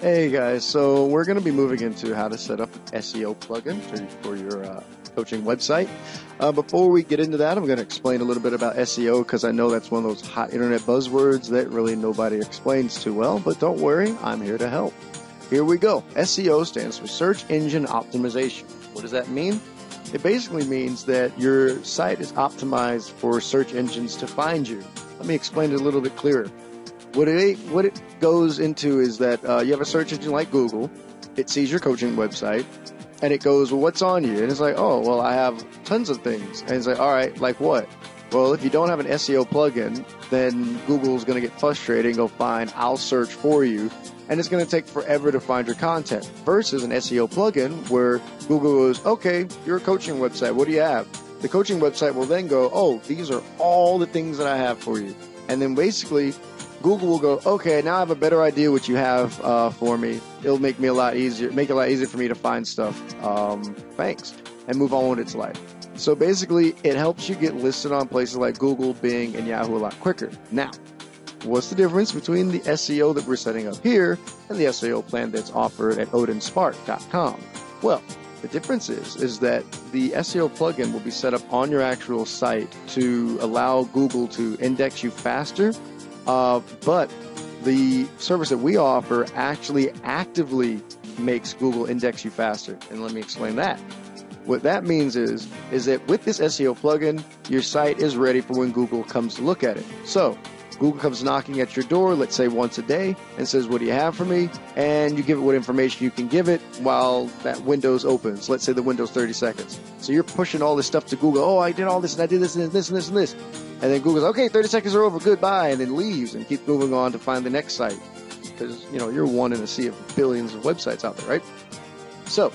Hey guys, so we're going to be moving into how to set up an SEO plugin for your coaching website. Before we get into that, I'm going to explain a little bit about SEO because I know that's one of those hot internet buzzwords that really nobody explains too well, but don't worry, I'm here to help. Here we go. SEO stands for Search Engine Optimization. What does that mean? It basically means that your site is optimized for search engines to find you. Let me explain it a little bit clearer. What it goes into is that you have a search engine like Google. It sees your coaching website, and it goes, well, what's on you? And it's like, oh, well, I have tons of things. And it's like, all right, like what? Well, if you don't have an SEO plugin, then Google's going to get frustrated and go, fine, I'll search for you. And it's going to take forever to find your content versus an SEO plugin where Google goes, okay, you're a coaching website. What do you have? The coaching website will then go, oh, these are all the things that I have for you. And then basically Google will go, okay, now I have a better idea what you have for me. It'll make it a lot easier for me to find stuff. Thanks. And move on with its life. So basically, it helps you get listed on places like Google, Bing, and Yahoo a lot quicker. Now, what's the difference between the SEO that we're setting up here and the SEO plan that's offered at odinspark.com? Well, the difference is that the SEO plugin will be set up on your actual site to allow Google to index you faster. But the service that we offer actually actively makes Google index you faster. And let me explain that. What that means is that with this SEO plugin, your site is ready for when Google comes to look at it. So Google comes knocking at your door, let's say once a day, and says, what do you have for me? And you give it what information you can give it while that window's opens. Let's say the window's 30 seconds. So you're pushing all this stuff to Google. Oh, I did all this, and I did this, and this, and this, and this. And then Google's, okay, 30 seconds are over, goodbye, and then leaves and keeps moving on to find the next site. Because, you're one in a sea of billions of websites out there, right? So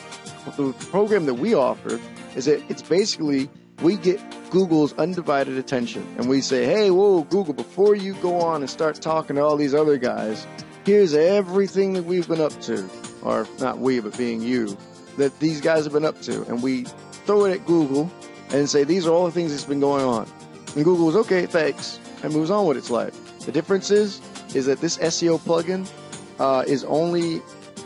the program that we offer is that it's basically, we get Google's undivided attention. And we say, hey, whoa, Google, before you go on and start talking to all these other guys, here's everything that we've been up to. Or not we, but being you, that these guys have been up to. And we throw it at Google and say, these are all the things that's been going on. And Google goes, okay, thanks, and moves on with its life. The difference is that this SEO plugin is only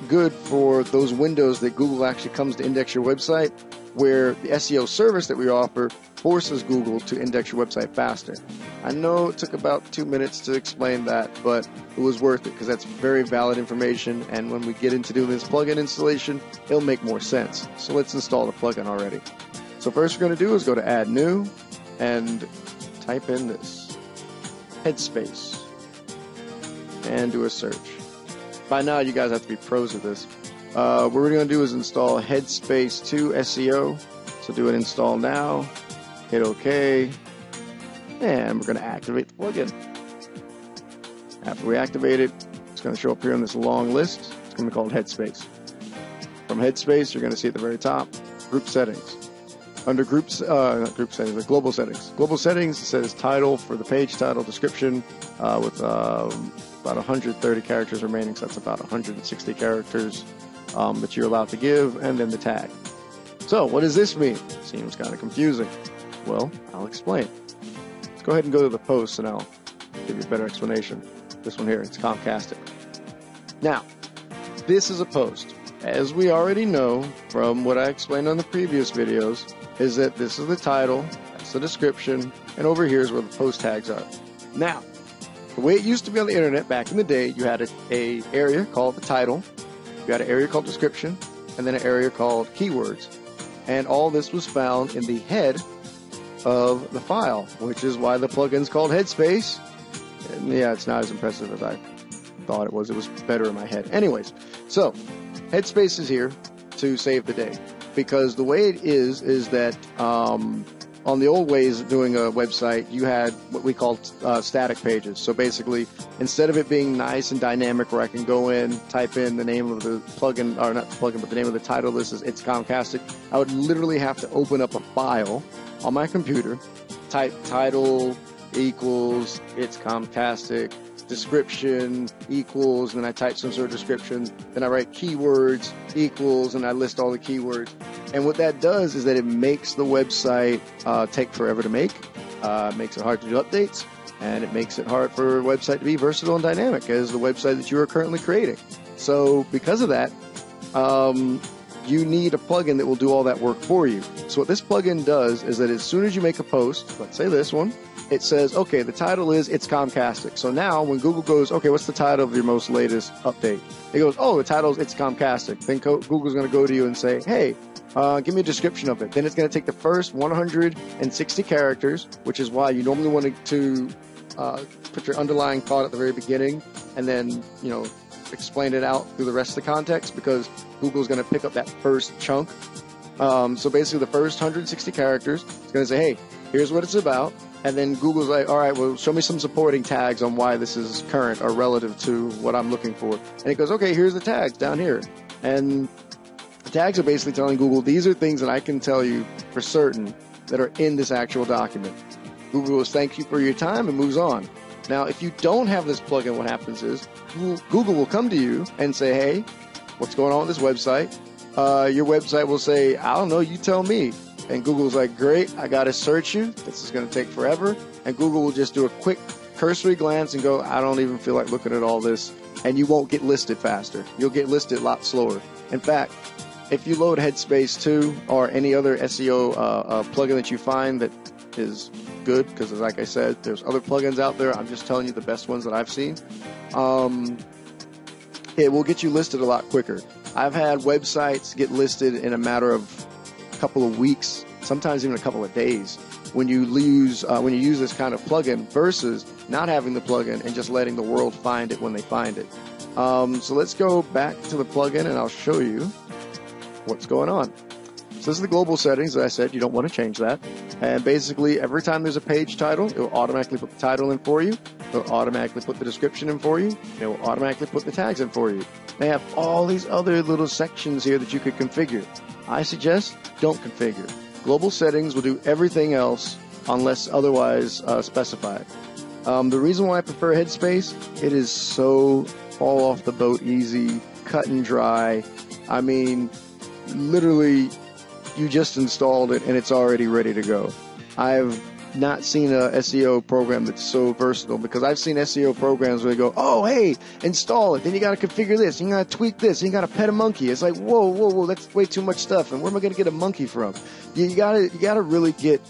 good for those windows that Google actually comes to index your website, where the SEO service that we offer forces Google to index your website faster. I know it took about 2 minutes to explain that, but it was worth it because that's very valid information, and when we get into doing this plugin installation, it'll make more sense. So let's install the plugin already. So first we're going to do is go to Add New and type in this, Headspace, and do a search. By now, you guys have to be pros at this. What we're going to do is install Headspace 2 SEO. So do an install now, hit OK, and we're going to activate the plugin. After we activate it, it's going to show up here on this long list. It's going to be called Headspace. From Headspace, you're going to see at the very top, Group Settings. Under Global Settings. Global Settings, it says title for the page title, description with about 130 characters remaining, so that's about 160 characters that you're allowed to give, and then the tag. So what does this mean? Seems kind of confusing. Well, I'll explain. Let's go ahead and go to the post, and I'll give you a better explanation. This one here, it's Comcastic. Now, this is a post. As we already know from what I explained on the previous videos, is that this is the title, that's the description, and over here is where the post tags are. Now, the way it used to be on the internet back in the day, you had a area called the title, you had an area called description, and then an area called keywords. And all this was found in the head of the file, which is why the plugin's called Headspace. And yeah, it's not as impressive as I thought it was. It was better in my head. Anyways, so Headspace is here to save the day. Because the way it is that on the old ways of doing a website, you had what we called static pages. So basically, instead of it being nice and dynamic where I can go in, type in the name of the plugin, or not the plugin, but the name of the title, this is It's Comcastic, I would literally have to open up a file on my computer, type title equals It's Comcastic, description equals, and then I type some sort of description, then I write keywords equals, and I list all the keywords. And what that does is that it makes the website take forever to make, makes it hard to do updates, and it makes it hard for a website to be versatile and dynamic as the website that you are currently creating. So because of that, you need a plugin that will do all that work for you. So what this plugin does is that as soon as you make a post, let's say this one, it says, okay, the title is It's Comcastic. So now when Google goes, okay, what's the title of your most latest update? It goes, oh, the title is It's Comcastic. Then Google's going to go to you and say, hey, give me a description of it. Then it's going to take the first 160 characters, which is why you normally want to put your underlying thought at the very beginning and then, explain it out through the rest of the context, because Google's going to pick up that first chunk. So basically the first 160 characters, it's going to say, hey, here's what it's about. And then Google's like, all right, well, show me some supporting tags on why this is current or relative to what I'm looking for. And it goes, okay, here's the tags down here. And the tags are basically telling Google, these are things that I can tell you for certain that are in this actual document. Google goes, thank you for your time, and moves on. Now, if you don't have this plugin, what happens is Google will come to you and say, hey, what's going on with this website? Your website will say, I don't know, you tell me. And Google's like, great, I got to search you. This is going to take forever. And Google will just do a quick cursory glance and go, I don't even feel like looking at all this. And you won't get listed faster. You'll get listed a lot slower. In fact, if you load Headspace 2 or any other SEO plugin that you find that is good, because like I said, there's other plugins out there. I'm just telling you the best ones that I've seen. It will get you listed a lot quicker. I've had websites get listed in a matter of a couple of weeks, sometimes even a couple of days, when you use this kind of plugin versus not having the plugin and just letting the world find it when they find it. So let's go back to the plugin and I'll show you what's going on. So this is the global settings. As I said, you don't want to change that. And basically, every time there's a page title, it will automatically put the title in for you. It will automatically put the description in for you. It will automatically put the tags in for you. They have all these other little sections here that you could configure. I suggest don't configure. Global settings will do everything else unless otherwise specified. The reason why I prefer Headspace, it is so fall off the boat easy, cut and dry. I mean, literally, you just installed it and it's already ready to go. I've not seen a SEO program that's so versatile, because I've seen SEO programs where they go, oh, hey, install it. Then you got to configure this. You got to tweak this. You got to pet a monkey. It's like, whoa, that's way too much stuff. And where am I going to get a monkey from? You got to really get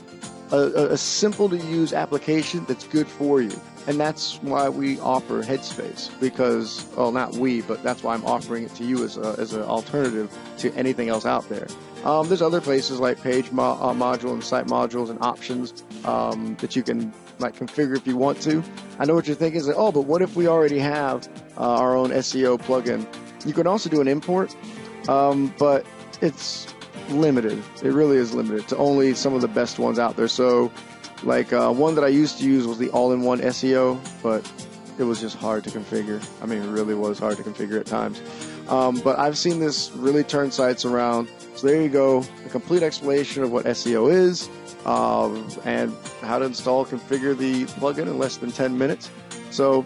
a simple to use application that's good for you. And that's why we offer Headspace, because, well, not we, but that's why I'm offering it to you as an alternative to anything else out there. There's other places like page module and site modules and options that you can configure if you want to. I know what you're thinking is like, oh, but what if we already have our own SEO plugin? You can also do an import, but it's limited. It really is limited to only some of the best ones out there. So one that I used to use was the all-in-one SEO, but it was just hard to configure. I mean, it really was hard to configure at times. But I've seen this really turn sites around. So there you go, a complete explanation of what SEO is and how to install, configure the plugin in less than 10 minutes. So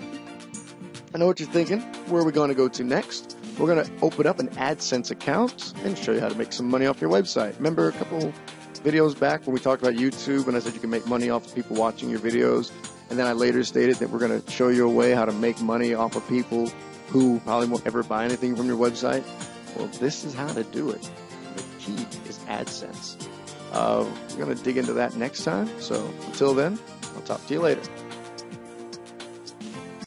I know what you're thinking. Where are we going to go to next? We're going to open up an AdSense account and show you how to make some money off your website. Remember a couple videos back when we talked about YouTube and I said you can make money off of people watching your videos, and then I later stated that we're going to show you a way how to make money off of people who probably won't ever buy anything from your website? Well, this is how to do it. The key is AdSense. We're going to dig into that next time. So until then, I'll talk to you later.